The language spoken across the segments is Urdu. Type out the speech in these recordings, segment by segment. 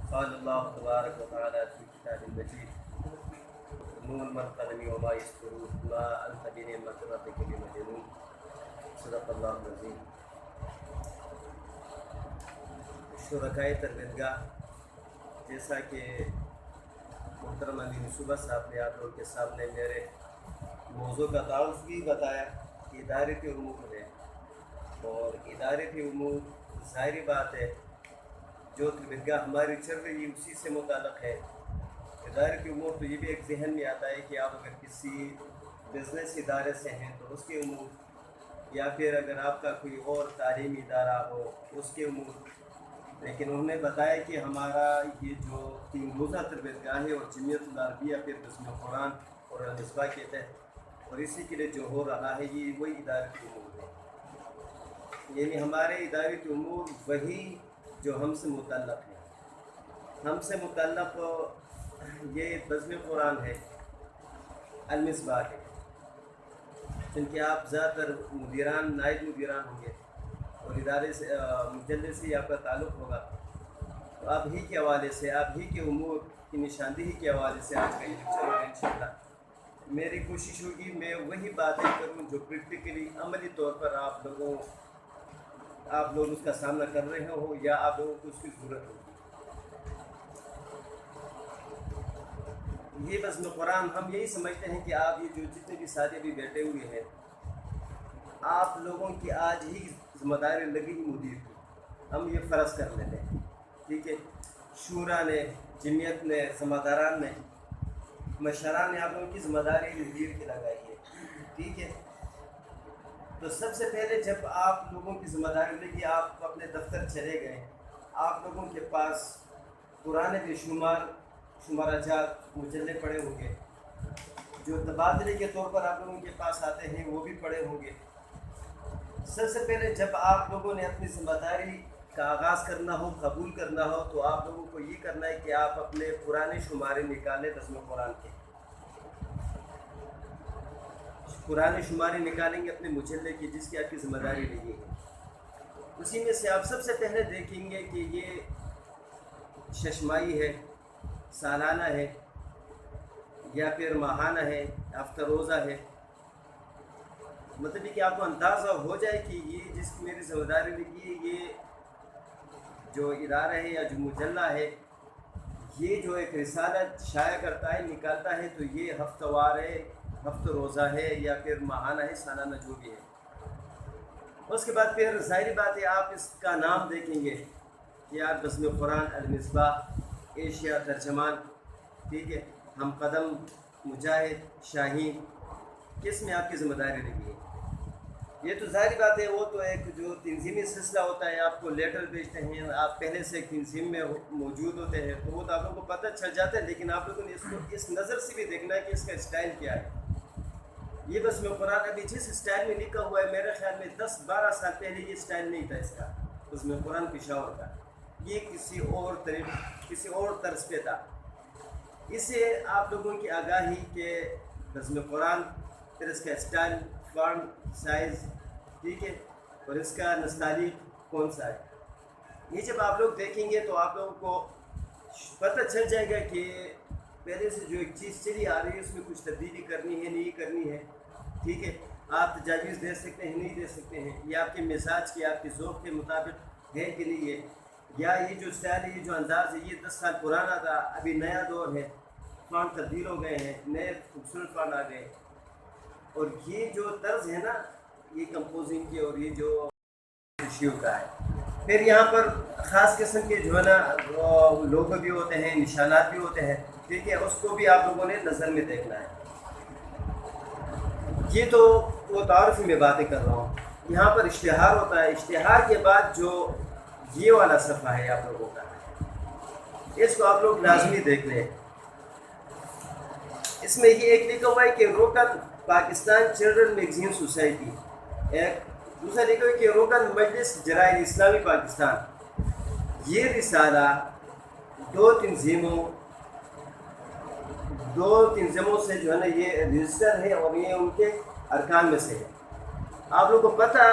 قال الله تبارك وتعالى في كتاب المجيد نون والقلم وما يسطرون ما أنت بنعمة ربك بمجنون صدق الله العظيم. شرکائے تربیتگاہ، جیسا کہ محترم امین صبح صاحب نے آپ لوگوں کے سامنے میرے موضوع کا تعارف بھی بتایا کہ ادارے کے امور ہے، اور ادارے کے امور ظاہری بات ہے جو تربیتگاہ ہماری چل رہی ہے اسی سے متعلق ہے. ادارے کے امور تو یہ بھی ایک ذہن میں آتا ہے کہ آپ اگر کسی بزنس ادارے سے ہیں تو اس کے امور، یا پھر اگر آپ کا کوئی اور تعلیمی ادارہ ہو اس کے امور. لیکن انہوں نے بتایا کہ ہمارا یہ جو 3 روزہ تربیتگاہ ہے اور جمعیت العربیہ پھر بزم قرآن اور المصباح کے تحت، اور اسی کے لیے جو ہو رہا ہے یہ وہی ادارے کے امور ہے، یعنی ہمارے ادارے کے امور وہی جو ہم سے متعلق ہے. ہم سے متعلق یہ بزم قرآن ہے، المصباح ہے، چونکہ آپ زیادہ تر مدیران نائب مدیران ہوں گے اور ادارے سے مجلے سے آپ کا تعلق ہوگا، تو آپ ہی کے حوالے سے، آپ ہی کے امور کی نشاندہی کے حوالے سے آج کا یہ لیکچر ہوگا انشاءاللہ. میری کوشش ہوگی میں وہی باتیں کروں جو پریکٹیکلی عملی طور پر آپ لوگ اس کا سامنا کر رہے ہو یا آپ لوگوں کو اس کی ضرورت ہوگی. یہ بزم قرآن ہم یہی سمجھتے ہیں کہ آپ یہ جو جتنے بھی ساتھی بھی بیٹھے ہوئے ہیں، آپ لوگوں کی آج ہی ذمہ داری لگی ہی مدیر کی. ہم یہ فرض کر لیتے ہیں، ٹھیک ہے. شورا نے، جمعیت نے، ذمہ داران نے، مشران نے آپ لوگوں کی ذمہ داری مدیر کی لگائی ہے، ٹھیک ہے. تو سب سے پہلے جب آپ لوگوں کی ذمہ داری لگی، آپ اپنے دفتر چلے گئے، آپ لوگوں کے پاس پرانے بے شمار جات مجلے پڑے ہوں گے، جو تبادلے کے طور پر آپ لوگوں کے پاس آتے ہیں وہ بھی پڑے ہوں گے. سب سے پہلے جب آپ لوگوں نے اپنی ذمہ داری کا آغاز کرنا ہو، قبول کرنا ہو، تو آپ لوگوں کو یہ کرنا ہے کہ آپ اپنے پرانے شمارے نکالیں. بزم قرآن کے پرانے شمارے نکالیں گے اپنے مجلے کی جس کی آپ کی ذمہ داری لگی ہے. اسی میں سے آپ سب سے پہلے دیکھیں گے کہ یہ ششمائی ہے، سالانہ ہے، یا پھر ماہانہ ہے، ہفتہ روزہ ہے. مطلب یہ کہ آپ کو اندازہ ہو جائے کہ یہ جس کی میری ذمہ داری لگی ہے، یہ جو ادارہ ہے یا جو مجلہ ہے، یہ جو ایک رسالہ شائع کرتا ہے، نکالتا ہے، تو یہ ہفتہ وار ہے، ہفتہ روزہ ہے، یا پھر ماہانہ ہے، سالانہ جو بھی ہے. اس کے بعد پھر ظاہری بات ہے آپ اس کا نام دیکھیں گے کہ یار بزم قرآن، المصباح، ایشیا ترجمان، ٹھیک ہے، ہم قدم، مجاہد، شاہین، کس میں آپ کی ذمہ داری لگی ہے. یہ تو ظاہری بات ہے، وہ تو ایک جو تنظیمی سلسلہ ہوتا ہے، آپ کو لیٹر بھیجتے ہیں، آپ پہلے سے ایک تنظیم میں موجود ہوتے ہیں، تو وہ تو آپ لوگوں کو پتہ چل جاتا ہے. لیکن آپ لوگوں نے اس کو اس نظر سے بھی دیکھنا ہے کہ اس کا اسٹائل کیا ہے. یہ بزم قرآن ابھی جس اسٹائل میں لکھا ہوا ہے، میرے خیال میں 10-12 سال پہلے یہ اسٹائل نہیں تھا اس کا، بزم قرآن پشاور کا. یہ کسی اور طرز پہ تھا. اسے آپ لوگوں کی آگاہی کہ بزم قرآن، پھر اس کا اسٹائل، فونٹ سائز، ٹھیک ہے، اور اس کا نستعلیق کون سا ہے، یہ جب آپ لوگ دیکھیں گے تو آپ لوگوں کو پتہ چل جائے گا کہ پہلے سے جو ایک چیز چلی آ رہی ہے اس میں کچھ تبدیلی کرنی ہے، نہیں کرنی ہے. ٹھیک ہے، آپ تجاویز دے سکتے ہیں، نہیں دے سکتے ہیں، یہ آپ کے مزاج کے، آپ کے ذوق کے مطابق ہے کہ نہیں ہے. یا یہ جو اسٹائل ہے، یہ جو انداز ہے، یہ 10 سال پرانا تھا، ابھی نیا دور ہے، فونٹ تبدیل ہو گئے ہیں، نئے خوبصورت فونٹ آ گئے. اور یہ جو طرز ہے نا، یہ کمپوزنگ کی اور یہ جو ایشیو کا ہے. پھر یہاں پر خاص قسم کے جو ہے نا لوگو بھی ہوتے ہیں، نشانات بھی ہوتے ہیں، ٹھیک ہے، اس کو بھی آپ لوگوں نے نظر میں دیکھنا ہے. یہ تو وہ تعارف میں باتیں کر رہا ہوں. یہاں پر اشتہار ہوتا ہے، اشتہار کے بعد جو یہ والا صفحہ ہے آپ لوگوں کا، اس کو آپ لوگ لازمی دیکھ لیں. اس میں یہ ایک لکھا ہوا ہے کہ رکن پاکستان چلڈرن میگزین سوسائٹی، ایک دوسرا لکھا ہوا ہے کہ رکن مجلس جرائد اسلامی پاکستان. یہ رسالہ دو تنظیموں سے جو ہے نا یہ رجسٹر ہے، اور یہ ان کے ارکان میں سے ہے. آپ لوگوں کو پتہ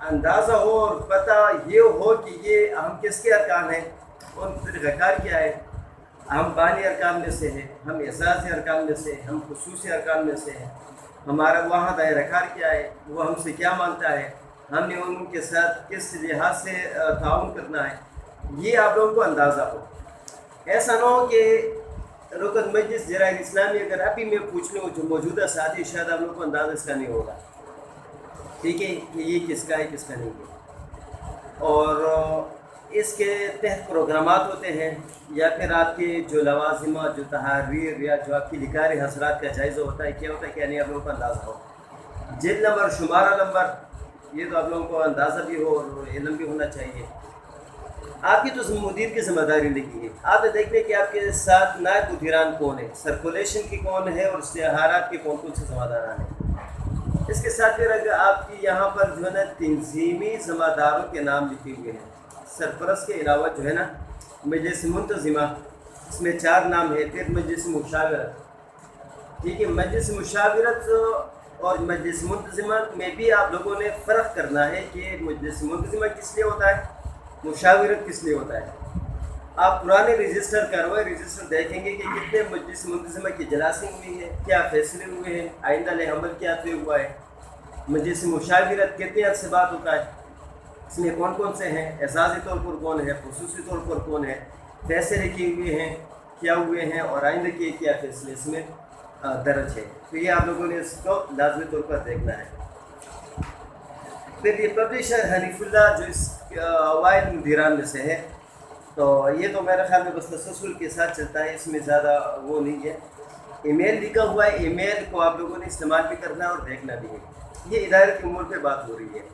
اندازہ ہو اور پتہ یہ ہو کہ یہ ہم کس کے ارکان ہیں. ان طریقہ کار کیا ہے؟ ہم بانی ارکان میں سے ہیں، ہم اعزازی ارکان میں سے ہیں، ہم خصوصی ارکان میں سے ہیں، ہمارا وہاں دائرہ کار کیا ہے، وہ ہم سے کیا مانتا ہے، ہم نے ان کے ساتھ کس لحاظ سے تعاون کرنا ہے، یہ آپ لوگوں کو اندازہ ہو۔ ایسا نہ ہو کہ رکن مجلس جرائم اسلامی اگر ابھی میں پوچھ لوں جو موجودہ ساتھی، شاید آپ لوگوں کو اندازہ اس کا نہیں ہوگا، ٹھیک ہے، کہ یہ کس کا ہے کس کا نہیں ہے، اور اس کے تحت پروگرامات ہوتے ہیں، یا پھر آپ کے جو لوازمہ، جو تحریر، یا جو آپ کی لکھاری حضرات کا جائزہ ہوتا ہے، کیا ہوتا ہے کیا نہیں، آپ لوگوں کو اندازہ ہو۔ جلد نمبر، شمارہ نمبر، یہ تو آپ لوگوں کو اندازہ بھی ہو اور علم بھی ہونا چاہیے۔ آپ کی تو مدیر کی ذمہ داری لگی ہے، آپ نے دیکھنے کہ آپ کے ساتھ نائب مدیران کون ہیں، سرکولیشن کی کون ہے، اور اشتہارات کے کون کون سے ذمہ داران ہیں۔ اس کے ساتھ پھر اگر آپ کی یہاں پر جو ہے نا تنظیمی ذمہ داروں کے نام لکھے ہوئے ہیں، سرپرست کے علاوہ جو ہے نا مجلس منتظمہ، اس میں 4 نام ہے، پھر مجلس مشاورت، ٹھیک ہے، مجلس مشاورت اور مجلس منتظمہ میں بھی آپ لوگوں نے فرق کرنا ہے کہ مجلس منتظمہ کس لیے ہوتا ہے، مشاورت کس لیے ہوتا ہے۔ آپ پرانے رجسٹر کروائے رجسٹر دیکھیں گے کہ کتنے مجلس منتظمہ کی اجلاسیں ہوئی ہیں، کیا فیصلے ہوئے ہیں، آئندہ عمل کیا طے ہوا ہے، مجلس مشاورت کتنے عرصے بعد ہوتا ہے، اس میں کون کون سے ہیں، اعزازی طور پر کون ہے، خصوصی طور پر کون ہے، فیصلے کیے ہوئے ہیں، کیا ہوئے ہیں، اور آئندہ کے کیا فیصلے اس میں درج ہے۔ تو یہ آپ لوگوں نے اس کو لازمی طور پر دیکھنا ہے۔ پھر یہ پبلشر حنیف اللہ جو اس اوائل مدیران میں سے ہے، تو یہ تو میرے خیال میں بس تسلسل کے ساتھ چلتا ہے، اس میں زیادہ وہ نہیں ہے۔ ای میل لکھا ہوا ہے، ای میل کو آپ لوگوں نے استعمال بھی کرنا ہے اور دیکھنا بھی ہے۔ یہ ادارے کے امور پہ بات ہو رہی ہے۔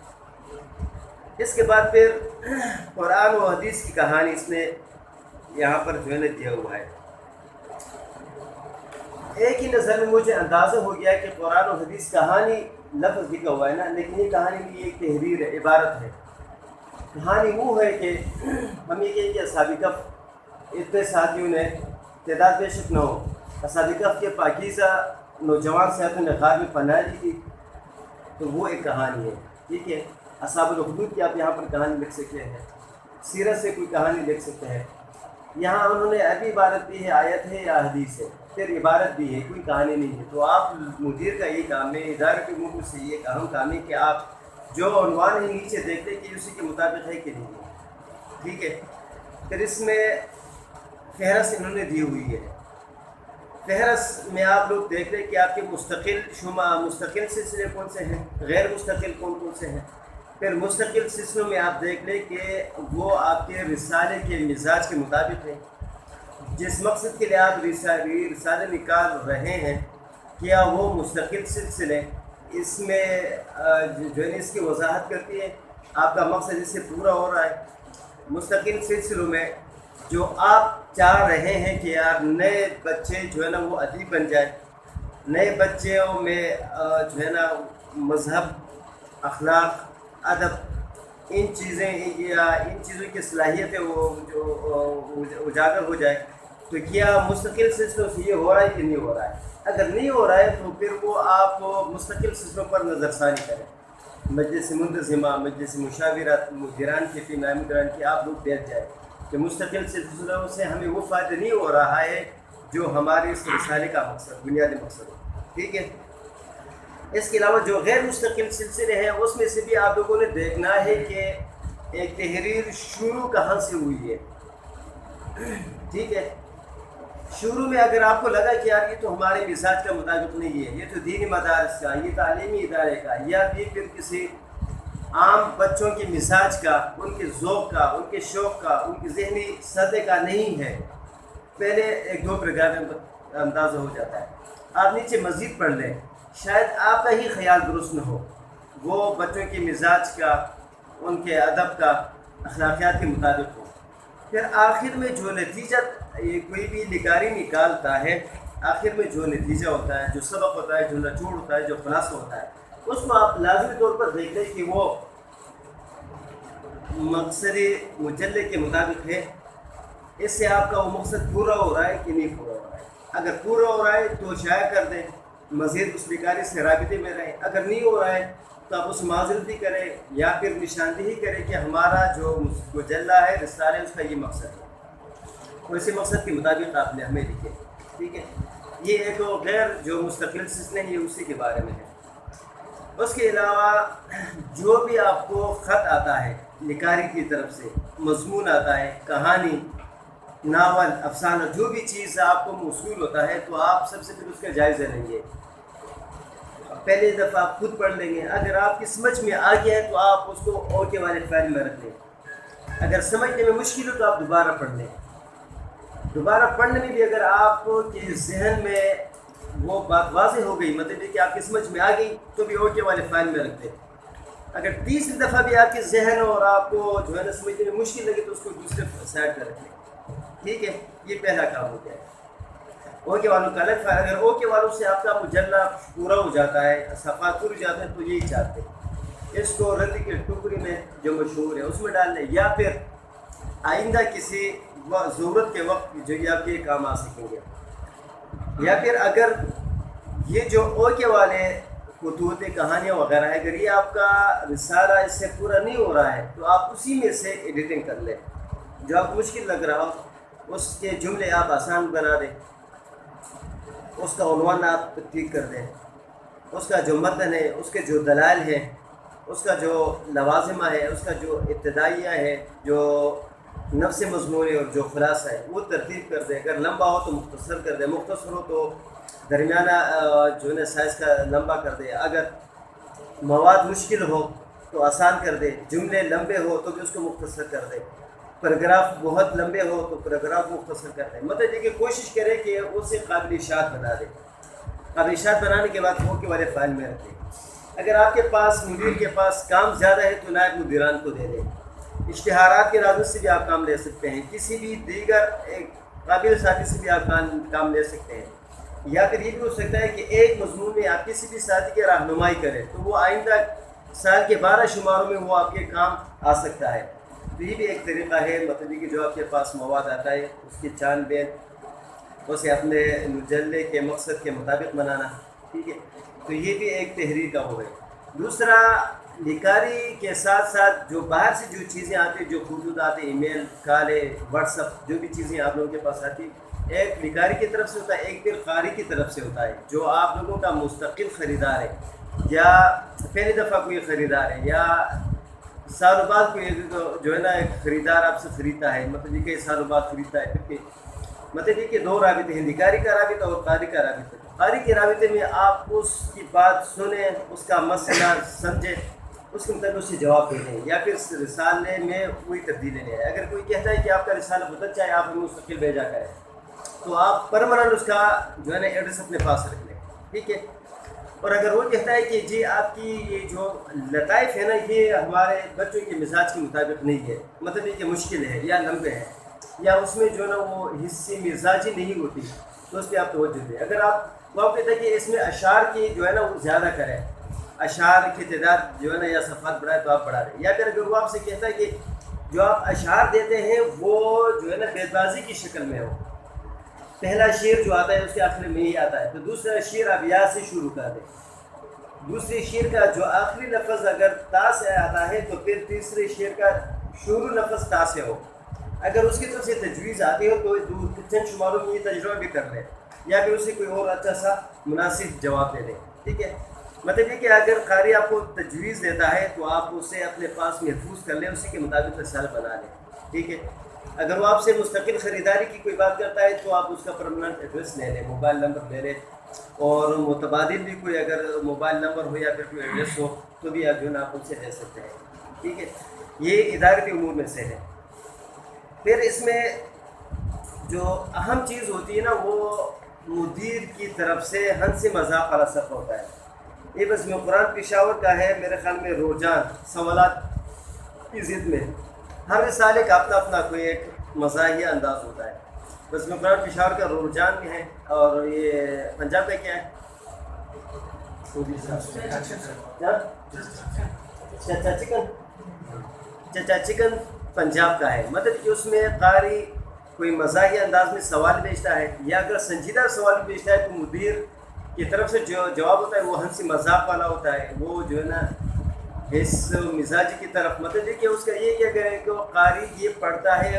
اس کے بعد پھر قرآن و حدیث کی کہانی اس نے یہاں پر جو ہے نا دیا ہوا ہے۔ ایک ہی نظر میں مجھے اندازہ ہو گیا کہ قرآن و حدیث کہانی لفظ لکھا ہوا ہے نا، لیکن یہ کہانی بھی ایک تحریر ہے، عبارت ہے۔ کہانی وہ ہے کہ ہم یہ کہیں کہ اصحاب کہف اتنے ساتھیوں نے، تعداد بے شک نہ ہو، اصحاب کہف کے پاکیزہ نوجوان صحتوں نے غار میں پناہ لی تھی، تو وہ ایک کہانی ہے، ٹھیک ہے۔ اصحاب الاخدود کی آپ یہاں پر کہانی لکھ سکتے ہیں، سیرت سے کوئی کہانی لکھ سکتے ہیں۔ یہاں انہوں نے ابھی عبارت دی ہے، آیت ہے یا حدیث ہے، پھر عبارت دی ہے، کوئی کہانی نہیں ہے۔ تو آپ مدیر کا یہ کام ہے، ادارے کے امور سے یہ اہم کام ہے کہ آپ جو عنوان ہے نیچے دیکھتے کہ اسی کے مطابق ہے کہ نہیں ہے، ٹھیک ہے۔ پھر اس میں فہرست انہوں نے دی ہوئی ہے، فہرست میں آپ لوگ دیکھ لیں کہ آپ کے مستقل سلسلے کون سے ہیں، غیر مستقل کون کون سے ہیں۔ پھر مستقل سلسلوں میں آپ دیکھ لیں کہ وہ آپ کے رسالے کے مزاج کے مطابق ہیں، جس مقصد کے لیے آپ رسالے نکال رہے ہیں، کیا وہ مستقل سلسلے اس میں جو ہے اس کی وضاحت کرتی ہے، آپ کا مقصد اس سے پورا ہو رہا ہے۔ مستقل سلسلوں میں جو آپ چاہ رہے ہیں کہ یار نئے بچے جو ہے نا وہ ادیب بن جائیں، نئے بچوں میں جو ہے نا مذہب، اخلاق، ادب، ان چیزوں کی صلاحیتیں وہ جو اجاگر ہو جائے، تو کیا مستقل سلسلوں سے یہ ہو رہا ہے کہ نہیں ہو رہا ہے؟ اگر نہیں ہو رہا ہے تو پھر وہ آپ مستقل سلسلوں پر نظر ثانی کریں، مجلس منتظمہ، مجلس مشاورت، مدیران کی ٹیم، نائب مدیران کی، آپ لوگ دیکھ جائیں کہ مستقل سلسلوں سے ہمیں وہ فائدہ نہیں ہو رہا ہے جو ہمارے اس رسالے کا مقصد، بنیادی مقصد ہو، ٹھیک ہے۔ اس کے علاوہ جو غیر مستقل سلسلے ہیں اس میں سے بھی آپ لوگوں نے دیکھنا ہے کہ ایک تحریر شروع کہاں سے ہوئی ہے، ٹھیک ہے۔ شروع میں اگر آپ کو لگا کہ یار یہ تو ہمارے مزاج کا مطابق نہیں ہے، یہ تو دینی مدارس کا، یہ تعلیمی ادارے کا، یا پھر کسی عام بچوں کے مزاج کا، ان کے ذوق کا، ان کے شوق کا، ان کی ذہنی سطح کا نہیں ہے، پہلے 1-2 پروگرام میں اندازہ ہو جاتا ہے۔ آپ نیچے مزید پڑھ لیں، شاید آپ کا ہی خیال درست نہ ہو، وہ بچوں کے مزاج کا، ان کے ادب کا، اخلاقیات کے مطابق ہو۔ پھر آخر میں جو نتیجہ کوئی بھی لکھاری نکالتا ہے، آخر میں جو نتیجہ ہوتا ہے، جو سبق ہوتا ہے، جو نچوڑ ہوتا ہے، جو خلاصہ ہوتا ہے، اس کو آپ لازمی طور پر دیکھ لیں کہ وہ مقصد مجلے کے مطابق ہے، اس سے آپ کا وہ مقصد پورا ہو رہا ہے کہ نہیں پورا ہو رہا ہے۔ اگر پورا ہو رہا ہے تو شائع کر دیں، مزید اس لکھاری سے رابطے میں رہیں، اگر نہیں ہو رہا ہے تو آپ اس معذرتی کریں یا پھر نشاندہی کریں کہ ہمارا جو مجلہ ہے، رسالہ ہے، اس کا یہ مقصد ہے۔ اور اسی مقصد کے مطابق آپ نے ہمیں لکھے. ٹھیک ہے, یہ ایک غیر جو مستقل سلسلے ہیں یہ اسی کے بارے میں ہے. اس کے علاوہ جو بھی آپ کو خط آتا ہے لکھاری کی طرف سے, مضمون آتا ہے, کہانی, ناول, افسانہ, جو بھی چیز آپ کو موصول ہوتا ہے تو آپ سب سے پہلے اس کا جائزہ لیں گے. پہلی دفعہ آپ خود پڑھ لیں گے, اگر آپ کی سمجھ میں آ گیا ہے تو آپ اس کو اوکے والے فائل میں رکھ لیں. اگر سمجھنے میں مشکل ہو تو آپ دوبارہ پڑھ لیں. دوبارہ پڑھنے میں بھی اگر آپ کے ذہن میں وہ بات واضح ہو گئی, مطلب کہ آپ کی سمجھ میں آ گئی, تو بھی اوکے والے فائل میں رکھ دیں. اگر تیسری دفعہ بھی آپ کے ذہن اور آپ کو جو ہے نا سمجھنے میں مشکل لگے تو اس کو دوسرے سائڈ پہ رکھ لیں. ٹھیک ہے, یہ پہلا کام ہو گیا ہے. اوکے والوں کا الگ فائل. اگر اوکے والوں سے آپ کا مجلہ پورا ہو جاتا ہے, صفحات پورے ہو جاتے ہیں, تو یہی چاہتے ہیں اس کو ردی کے ٹکڑے میں جو مشہور ہے اس میں ڈال لیں, یا پھر آئندہ کسی ضرورت کے وقت جو یہ آپ کے کام آ سکیں گے. یا پھر اگر یہ جو اوکے والے خطوط, کہانیاں وغیرہ ہے, اگر یہ آپ کا رسالہ اس سے پورا نہیں ہو رہا ہے تو آپ اسی میں سے ایڈیٹنگ کر لیں. جو آپ کو مشکل لگ رہا ہو اس کے جملے آپ آسان بنا دیں, اس کا عنوان آپ ٹھیک کر دیں, اس کا جو متن ہے, اس کے جو دلائل ہیں, اس کا جو لوازمہ ہے, اس کا جو ابتدائیہ ہے, جو نفس مضمون ہے اور جو خلاصہ ہے وہ ترتیب کر دیں. اگر لمبا ہو تو مختصر کر دیں, مختصر ہو تو درمیانہ جو ہے نا سائز کا لمبا کر دیں. اگر مواد مشکل ہو تو آسان کر دیں, جملے لمبے ہو تو بھی اس کو مختصر کر دیں, پیراگراف بہت لمبے ہو تو پیراگراف مختصر کر دیں. مطلب یہ کہ کوشش کریں کہ اسے قابل اشاعت بنا دیں. قابل اشاعت بنانے کے بعد اوکے والے فائل میں رکھیں. اگر آپ کے پاس مدیر کے پاس کام زیادہ ہے تو نائب مدیران کو دے دیں. اشتہارات کے راز سے بھی آپ کام لے سکتے ہیں, کسی بھی دیگر ایک قابل ساتھی سے بھی آپ کام لے سکتے ہیں. یا پھر یہ بھی ہو سکتا ہے کہ ایک مضمون میں آپ کسی بھی ساتھی کی رہنمائی کریں تو وہ آئندہ سال کے 12 شماروں میں وہ آپ کے کام آ سکتا ہے. تو یہ بھی ایک طریقہ ہے, مطلب کہ جو آپ کے پاس مواد آتا ہے اس کی چان بین اسے اپنے مجلے کے مقصد کے مطابق بنانا. ٹھیک ہے, تو یہ بھی ایک تحریر کا ہو گئی. دوسرا, لکھاری کے ساتھ ساتھ جو باہر سے جو چیزیں آتی ہیں, جو خطوط آتے, ای میل, کالے, واٹس اپ, جو بھی چیزیں آپ لوگوں کے پاس آتی, ایک لکھاری کی طرف سے ہوتا ہے, ایک پھر قاری کی طرف سے ہوتا ہے. جو آپ لوگوں کا مستقل خریدار ہے, یا پہلی دفعہ کوئی خریدار ہے, یا سالوں بعد کوئی جو ہے نا ایک خریدار آپ سے خریدتا ہے, مطلب یہ کہ سالوں بعد خریدتا ہے. پھر مطلب یہ کہ 2 رابطے ہیں, لکھاری کا رابطہ اور قاری کا رابطہ. قاری کے رابطے میں آپ اس کی بات سنیں, اس کا مسئلہ سمجھیں, اس کے مطابق اس سے جواب دے دیں, یا پھر رسالے میں کوئی تبدیلی لے آئے. اگر کوئی کہتا ہے کہ آپ کا رسالہ بہت اچھا ہے, آپ ہمیں مستقل بھیجا کریں, تو آپ پرماننٹ اس کا جو ہے نا ایڈریس اپنے پاس رکھ لیں. ٹھیک ہے. اور اگر وہ کہتا ہے کہ جی آپ کی یہ جو لطائف ہے نا یہ ہمارے بچوں کے مزاج کے مطابق نہیں ہے, مطلب یہ کہ مشکل ہے یا لمبے ہیں, یا اس میں جو ہے نا وہ حصے مزاجی نہیں ہوتی, تو اس پہ آپ توجہ دیں. اگر وہ کہتا ہے کہ اس میں اشعار کی جو ہے نا وہ زیادہ کریں, اشعار کی تعداد جو ہے نا یا صفحات بڑھائے تو آپ بڑھا دیں. یا پھر اگر وہ آپ سے کہتا ہے کہ جو آپ اشعار دیتے ہیں وہ جو ہے نا بیت بازی کی شکل میں ہو, پہلا شعر جو آتا ہے اس کے آخر میں ہی آتا ہے, تو دوسرا شعر آپ یا سے شروع کر دیں. دوسرے شعر کا جو آخری لفظ اگر تا سے آتا ہے تو پھر تیسرے شعر کا شروع لفظ تا سے ہو. اگر اس کی طرف سے تجویز آتی ہو تو چند شماروں میں یہ تجربہ بھی کر لیں, یا پھر اسے کوئی اور اچھا سا مناسب جواب دے دیں. ٹھیک ہے. مطلب یہ کہ اگر قاری آپ کو تجویز دیتا ہے تو آپ اسے اپنے پاس محفوظ کر لیں, اسی کے مطابق رسالہ بنا لیں. ٹھیک ہے. اگر وہ آپ سے مستقل خریداری کی کوئی بات کرتا ہے تو آپ اس کا پرماننٹ ایڈریس لے لیں, موبائل نمبر لے لیں, اور متبادل بھی کوئی اگر موبائل نمبر ہو یا پھر کوئی ایڈریس ہو تو بھی آپ جو ہے نا آپ ان سے لے سکتے ہیں. ٹھیک ہے. یہ ادارتی امور میں سے ہے. پھر اس میں جو اہم چیز ہوتی ہے نا وہ مدیر کی طرف سے ہنسی مذاق والا سفر ہوتا ہے. یہ بس میں قرآن پشاور کا ہے, میرے خیال میں روجان سوالات کی ضد میں ہر رسالے کا اپنا اپنا کوئی ایک مزاحیہ انداز ہوتا ہے. بس میں قرآن پشاور کا روجان میں ہے, اور یہ پنجاب کا کیا ہے, چچا چکن پنجاب کا ہے. مطلب کہ اس میں قاری کوئی مزاحیہ انداز میں سوال بھیجتا ہے, یا اگر سنجیدہ سوال بھیجتا ہے تو مدیر کی طرف سے جو جواب ہوتا ہے وہ ہنسی مذاق والا ہوتا ہے, وہ جو ہے نا اس مزاج کی طرف. مطلب کہ اس کا یہ کیا کرے کہ وہ قاری یہ پڑھتا ہے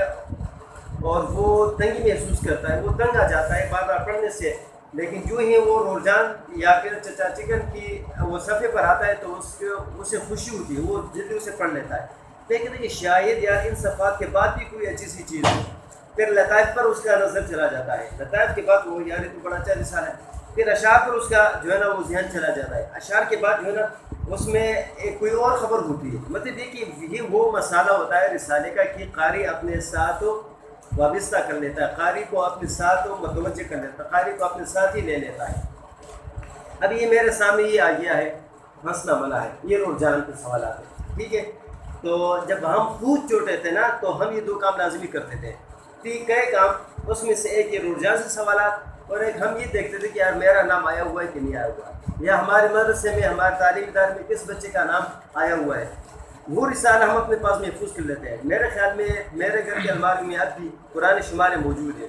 اور وہ تنگی محسوس کرتا ہے، وہ تنگ آ جاتا ہے بار بار پڑھنے سے، لیکن جو ہی وہ رجحان یا پھر چچا چکن کی وہ صفحے پر آتا ہے تو اسے خوشی ہوتی ہے، وہ جلدی اسے پڑھ لیتا ہے. لیکن کہ شاید یا ان صفحات کے بعد بھی کوئی اچھی سی چیز ہو، پھر لطائف پر اس کا نظر چلا جاتا ہے، لطائف کے بعد وہ یار تو بڑا اچھا رسالہ ہے، پھر اشعار پر اس کا جو ہے نا وہ ذہن چلا جاتا ہے، اشعار کے بعد جو ہے نا اس میں ایک کوئی اور خبر ہوتی ہے. مطلب دیکھیے یہ وہ مسئلہ ہوتا ہے رسالے کا کہ قاری اپنے ساتھ وابستہ کر لیتا ہے، قاری کو اپنے ساتھ متوجہ کر لیتا ہے، قاری کو اپنے ساتھ ہی لے لیتا ہے. اب یہ میرے سامنے یہ آ گیا ہے مسئلہ بنا ہے، یہ رجحان کے سوالات ہیں، ٹھیک ہے. تو جب ہم خود چھوٹے تھے نا تو ہم یہ دو کام لازمی کرتے تھے، کئی کام، اس میں سے ایک یہ رجحان سے سوالات، اور ایک ہم یہ دیکھتے تھے کہ یار میرا نام آیا ہوا ہے کہ نہیں آیا ہوا ہے، یا ہمارے مدرسے میں ہمارے تعلیمی ادارے میں کس بچے کا نام آیا ہوا ہے. وہ رسالہ ہم اپنے پاس محفوظ کر لیتے ہیں. میرے خیال میں میرے گھر کے الماری میں اب بھی پرانے شمارے موجود ہیں،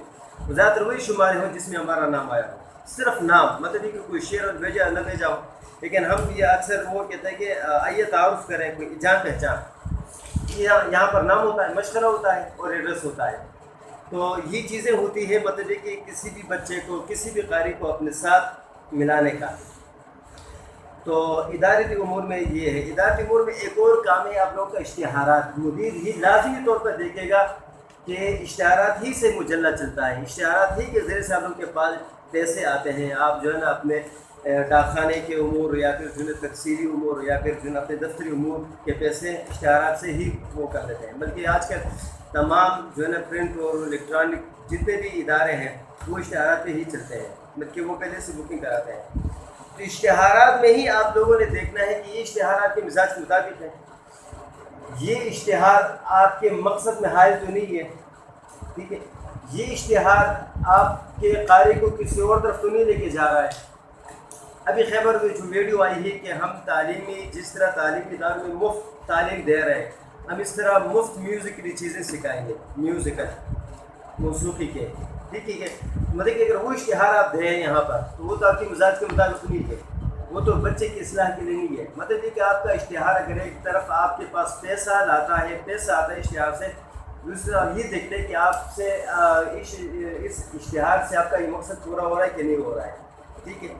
زیادہ تر وہی شمارے ہوں جس میں ہمارا نام آیا ہو، صرف نام، مطلب کہ کوئی شعر بھیجا نہ بھیجا ہو، لیکن ہم یہ اکثر وہ کہتے ہیں کہ آئیے تعارف کریں، کوئی جان پہچان. یہاں پر نام ہوتا ہے، مشورہ ہوتا ہے اور ایڈریس ہوتا ہے. تو یہ چیزیں ہوتی ہیں مطلب کہ کسی بھی بچے کو، کسی بھی قاری کو اپنے ساتھ ملانے کا. تو ادارتی امور میں یہ ہے. ادارتی امور میں ایک اور کام ہے آپ لوگوں کا اشتہارات. مدیر ہی لازمی طور پر دیکھے گا کہ اشتہارات ہی سے مجلہ چلتا ہے، اشتہارات ہی کے ذریعے سے آپ لوگوں کے پاس پیسے آتے ہیں. آپ جو ہے نا اپنے ڈاک خانے کے امور یا پھر جو ہے تقسیری امور یا پھر جو ہے اپنے دفتری امور کے پیسے اشتہارات سے ہی وہ کر لیتے ہیں. بلکہ آج کل تمام جو ہے نا پرنٹ اور الیکٹرانک جتنے بھی ادارے ہیں وہ اشتہارات پہ ہی چلتے ہیں، بلکہ وہ پہلے سے بکنگ کراتے ہیں. تو اشتہارات میں ہی آپ لوگوں نے دیکھنا ہے کہ یہ اشتہارات کے مزاج کے مطابق ہے، یہ اشتہار آپ کے مقصد میں حائل تو نہیں ہے، ٹھیک ہے، یہ اشتہار آپ کے قاری کو کسی اور طرف تو نہیں لے کے جا رہا ہے. ابھی خیبر میں جو ویڈیو آئی ہے کہ ہم تعلیمی، جس طرح تعلیمی اداروں میں مفت تعلیم دے رہے ہیں، ہم اس طرح مفت میوزک کی چیزیں سکھائیں گے، میوزیکل موسیقی کے، ٹھیک ہے. مطلب کہ اگر وہ اشتہار آپ دیں یہاں پر تو وہ تو آپ کی مزاج کے مطابق نہیں ہے، وہ تو بچے کی اصلاح کے لیے نہیں ہے. مطلب یہ کہ آپ کا اشتہار اگر ایک طرف آپ کے پاس پیسہ لاتا ہے، پیسہ آتا ہے اشتہار سے، دوسری طرف یہ دیکھتے ہیں کہ آپ سے اس اشتہار سے آپ کا یہ مقصد پورا ہو رہا ہے کہ نہیں ہو رہا ہے، ٹھیک ہے.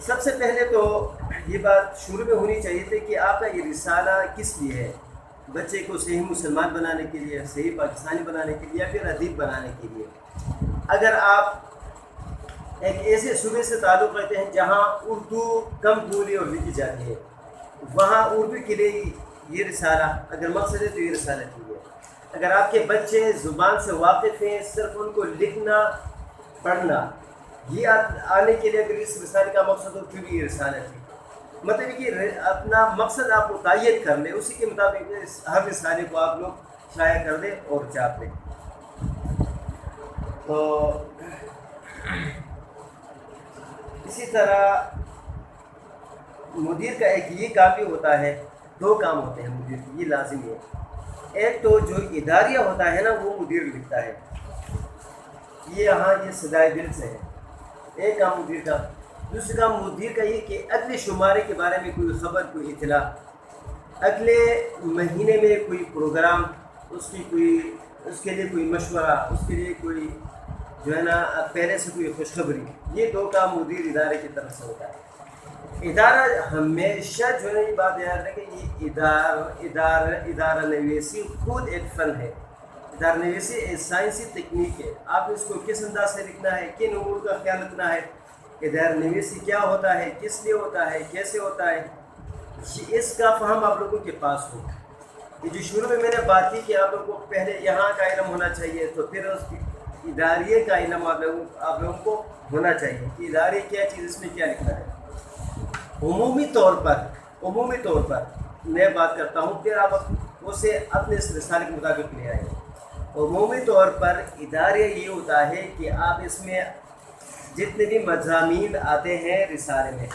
سب سے پہلے تو یہ بات شروع میں ہونی چاہیے تھی کہ آپ کا یہ رسالہ کس لیے ہے؟ بچے کو صحیح مسلمان بنانے کے لیے، صحیح پاکستانی بنانے کے لیے، یا پھر ادیب بنانے کے لیے. اگر آپ ایک ایسے صوبے سے تعلق رکھتے ہیں جہاں اردو کم بولی اور لکھی جاتی ہے، وہاں اردو کے لیے یہ رسالہ اگر مقصد ہے تو یہ رسالہ چاہیے. اگر آپ کے بچے زبان سے واقف ہیں، صرف ان کو لکھنا پڑھنا یہ آنے کے لیے اگر اس رسالے کا مقصد ہو تو بھی یہ رسالہ چاہیے. مطلب کہ اپنا مقصد آپ متعین کر لیں، اسی کے مطابق ہر رسالے کو آپ لوگ شائع کر دیں اور چھاپ دیں. تو اسی طرح مدیر کا ایک یہ کام بھی ہوتا ہے، دو کام ہوتے ہیں مدیر کی، یہ لازمی ہے. ایک تو جو اداریہ ہوتا ہے نا وہ مدیر لکھتا ہے، یہ یہاں یہ صدائے دل سے ہے، ایک کام مدیر کا. دوسرا کام مدیر کا یہ کہ اگلے شمارے کے بارے میں کوئی خبر، کوئی اطلاع، اگلے مہینے میں کوئی پروگرام، اس کے لیے کوئی مشورہ، اس کے لیے کوئی جو ہے نا پہلے سے کوئی خوشخبری، یہ دو کام مدیر ادارے کی طرف سے ہوتا ہے. ادارہ ہمیشہ جو ہے یہ بات یاد رکھیں کہ یہ ادارہ نویسی خود ایک فن ہے. ادارہ نویسی ایک سائنسی تکنیک ہے. آپ اس کو کس انداز سے لکھنا ہے، کن امور کا خیال رکھنا ہے، ادارہ نویسی کیا ہوتا ہے، کس لیے ہوتا ہے، کیسے ہوتا ہے، اس کا فہم آپ لوگوں کے پاس ہو. یہ جو شروع میں نے بات کی کہ آپ لوگوں کو پہلے یہاں کا علم ہونا چاہیے، تو پھر اس کی اداریے کا علم آپ لوگوں کو ہونا چاہیے کہ ادارے کیا چیز، اس میں کیا لکھنا ہے. عمومی طور پر میں بات کرتا ہوں، پھر آپ اسے اپنے اس رسالے کے مطابق لے آئیں. عمومی طور پر ادارے یہ ہوتا ہے کہ آپ اس میں جتنے بھی مضامین آتے ہیں رسالے میں،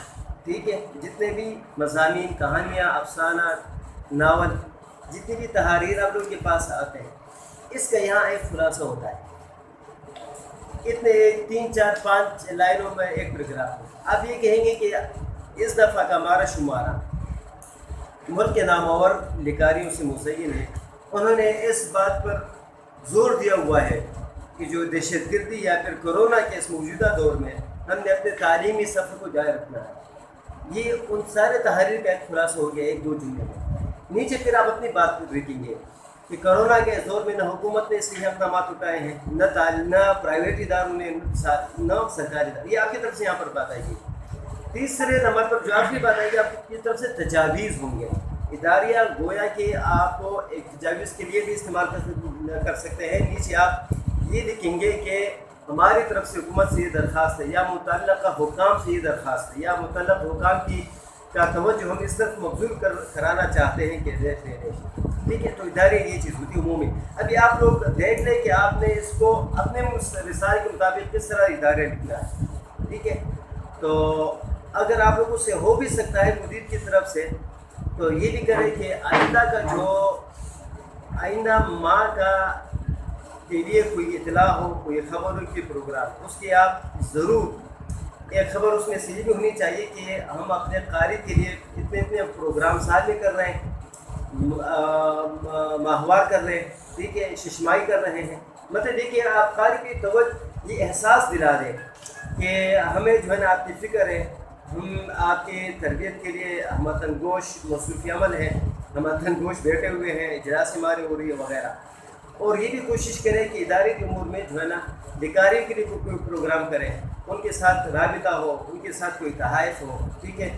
ٹھیک ہے، جتنے بھی مضامین، کہانیاں، افسانہ، ناول، جتنی بھی تحریر آپ لوگوں کے پاس آتے ہیں، اس کا یہاں ایک خلاصہ ہوتا ہے. اتنے 3 4 5 لائنوں میں ایک پیراگراف. آپ یہ کہیں گے کہ اس دفعہ کا ہمارا شمارہ ملک کے نامور لکھاریوں سے مزین ہے. انہوں نے اس بات پر زور دیا ہوا ہے کہ جو دہشت گردی یا پھر کورونا کے اس موجودہ دور میں ہم نے اپنے تعلیمی سفر کو جاری رکھنا ہے. یہ ان سارے تحریر کا ایک خلاصہ ہو گیا ایک دو جملے میں. نیچے پھر آپ اپنی بات رکھیں گے کہ کرونا کے اس دور میں نہ حکومت نے صحیح اقدامات اٹھائے ہیں، نہ پرائیویٹ اداروں نے، نہ سرکاری ادارے. یہ آپ کی طرف سے یہاں پر بات آئے گی. تیسرے نمبر پر جو آخری بات آئے گی آپ کی طرف سے تجاویز ہوں گے. اداریہ گویا کہ آپ کو ایک تجاویز کے لیے بھی استعمال کر سکتے ہیں. نیچے آپ یہ لکھیں گے کہ ہماری طرف سے حکومت سے یہ درخواست ہے یا متعلقہ حکام سے یہ درخواست ہے یا متعلق حکام کا توجہ ہم اس طرف مبذول کرانا چاہتے ہیں کہ دیکھ لیں. ٹھیک ہے، تو ادارے یہ چیز ہوتی ہے عمومی. ابھی آپ لوگ دیکھ لیں کہ آپ نے اس کو اپنے رسالے کے مطابق کس طرح ادارے لکھنا ہے. ٹھیک ہے، تو اگر آپ لوگوں سے ہو بھی سکتا ہے مدیر کی طرف سے تو یہ بھی کریں کہ آئندہ ماہ کا کے لیے کوئی اطلاع ہو، کوئی خبر ہو کہ پروگرام، اس کی آپ ضرور ایک خبر اس میں سے یہ بھی ہونی چاہیے کہ ہم اپنے قاری کے لیے اتنے پروگرام سال میں کر رہے ہیں، ماہوار کر رہے ہیں. ٹھیک ہے، ششمائی کر رہے ہیں. مطلب دیکھیے آپ قاری کی توجہ یہ احساس دلا دیں کہ ہمیں جو ہے نا آپ کی فکر ہے، ہم آپ کی تربیت کے لیے ہم تنگوش مصروفی عمل ہے، ہم تنگوش بیٹھے ہوئے ہیں، اجلاس ہمارے ہو رہی ہے وغیرہ. اور یہ بھی کوشش کریں کہ ادارے کے امور میں جو ہے نا بیکاری کے لیے کوئی پروگرام کریں، ان کے ساتھ رابطہ ہو، ان کے ساتھ کوئی تحائف ہو. ٹھیک ہے،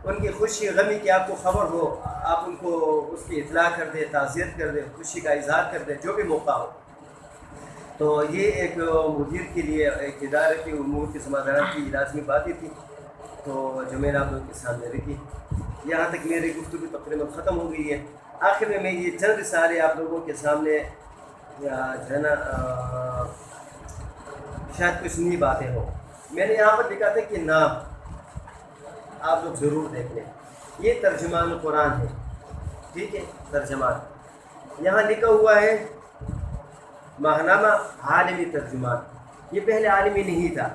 ان کی خوشی غمی کی آپ کو خبر ہو، آپ ان کو اس کی اطلاع کر دیں، تعزیت کر دیں، خوشی کا اظہار کر دیں جو بھی موقع ہو. تو یہ ایک مدیر کے لیے ایک ادارے کے امور کی ذمہ داری کی لازمی باتیں تھی تو جو میں نے آپ لوگوں کے سامنے رکھی. یہاں تک میری گفتگو تقریباً ختم ہو گئی ہے. آخر میں یہ چند رسالے آپ لوگوں کے سامنے جو ہے نا شاید کچھ نئی باتیں ہوں. میں نے یہاں پر لکھا تھا کہ نام آپ لوگ ضرور دیکھ لیں. یہ ترجمان قرآن ہے. ٹھیک ہے، ترجمان یہاں لکھا ہوا ہے ماہنامہ عالمی ترجمان. یہ پہلے عالمی نہیں تھا،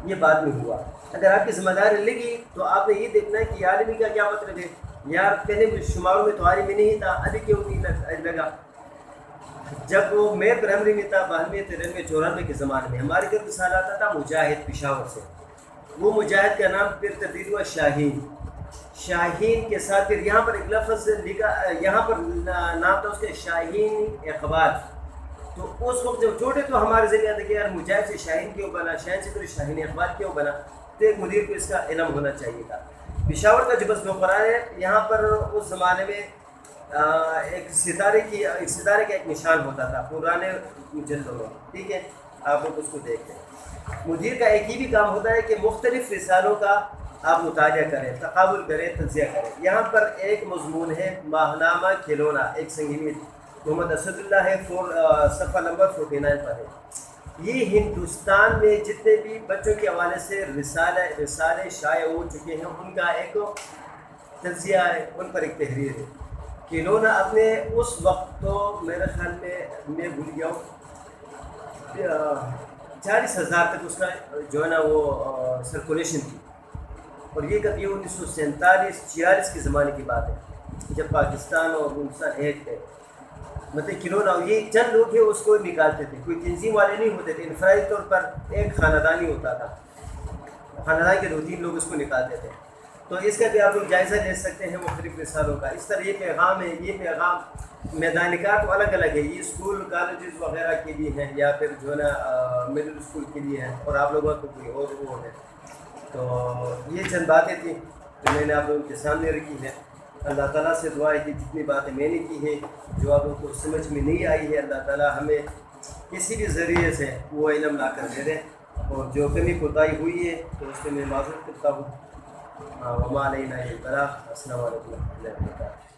یہ بعد میں ہوا. اگر آپ کی ذمہ داری لگی تو آپ نے یہ دیکھنا ہے کہ عالمی کا کیا مطلب ہے. یار پہلے شماروں میں تو عالمی نہیں تھا، ابھی کیوں نہیں لگا؟ جب وہ میں پرائمری میں تھا 92 93 94 کے زمانے میں ہمارے گھر رسالہ آتا تھا مجاہد پشاور سے. وہ مجاہد کا نام پھر تبدیل ہوا شاہین. شاہین کے ساتھ پھر یہاں پر ایک لفظ لکھا، یہاں پر نام تھا اس کے شاہین اقبال. تو اس وقت جب چھوٹے تو ہمارے ذہن آتا کہ یار مجاہد سے شاہین کیوں بنا، شاہین سے پھر شاہین اقبال کیوں بنا. تو ایک مدیر کو اس کا علم ہونا چاہیے تھا. پشاور کا جو بس قرآن ہے یہاں پر اس زمانے میں ایک ستارے کا ایک نشان ہوتا تھا پرانے مجلدوں میں. ٹھیک ہے، آپ لوگ اس کو دیکھتے ہیں. مدیر کا ایک ہی بھی کام ہوتا ہے کہ مختلف رسالوں کا آپ مطالعہ کریں، تقابل کریں، تجزیہ کریں. یہاں پر ایک مضمون ہے ماہنامہ کھلونا، ایک سنگینی محمد اسد اللہ ہے، صفحہ نمبر 49 پر ہے. یہ ہندوستان میں جتنے بھی بچوں کے حوالے سے رسالے شائع ہو چکے ہیں ان کا ایک تجزیہ ہے، ان پر ایک تحریر ہے. کھلونا اپنے اس وقت تو میرے خیال میں بھول گیا ہوں 40,000 تک اس کا جو ہے نا وہ سرکولیشن تھی. اور یہ کبھی 1947-46 کے زمانے کی بات ہے جب پاکستان اور ہندوستان ایک تھے. مطلب کھلونا یہ چند لوگ ہیں اس کو نکالتے تھے، کوئی تنظیم والے نہیں ہوتے تھے. انفرادی طور پر ایک خاندانی ہوتا تھا، خاندان کے 2-3 لوگ اس کو نکالتے تھے. تو اس کا بھی آپ لوگ جائزہ لے سکتے ہیں مختلف رسالوں کا. اس طرح یہ پیغام ہے، یہ پیغام میدان کار تو الگ الگ ہے، یہ اسکول کالجز وغیرہ کے لیے ہیں یا پھر جو ہے نا مڈل اسکول کے لیے ہیں، اور آپ لوگوں کو کوئی اور وہ ہے. تو یہ چند باتیں تھیں جو میں نے آپ لوگوں کے سامنے رکھی ہیں. اللہ تعالیٰ سے دعا ہے کہ جتنی باتیں میں نے کی ہیں جو آپ لوگوں کو سمجھ میں نہیں آئی ہے، اللہ تعالیٰ ہمیں کسی بھی ذریعے سے وہ علم لا کر دے دیں. اور جو کمی کوتاہی ہوئی ہے تو اس سے میں معذرت کرتا ہوں. وما علینا الا البلاغ. السلام علیکم و رحمۃ اللہ وبرکاتہ.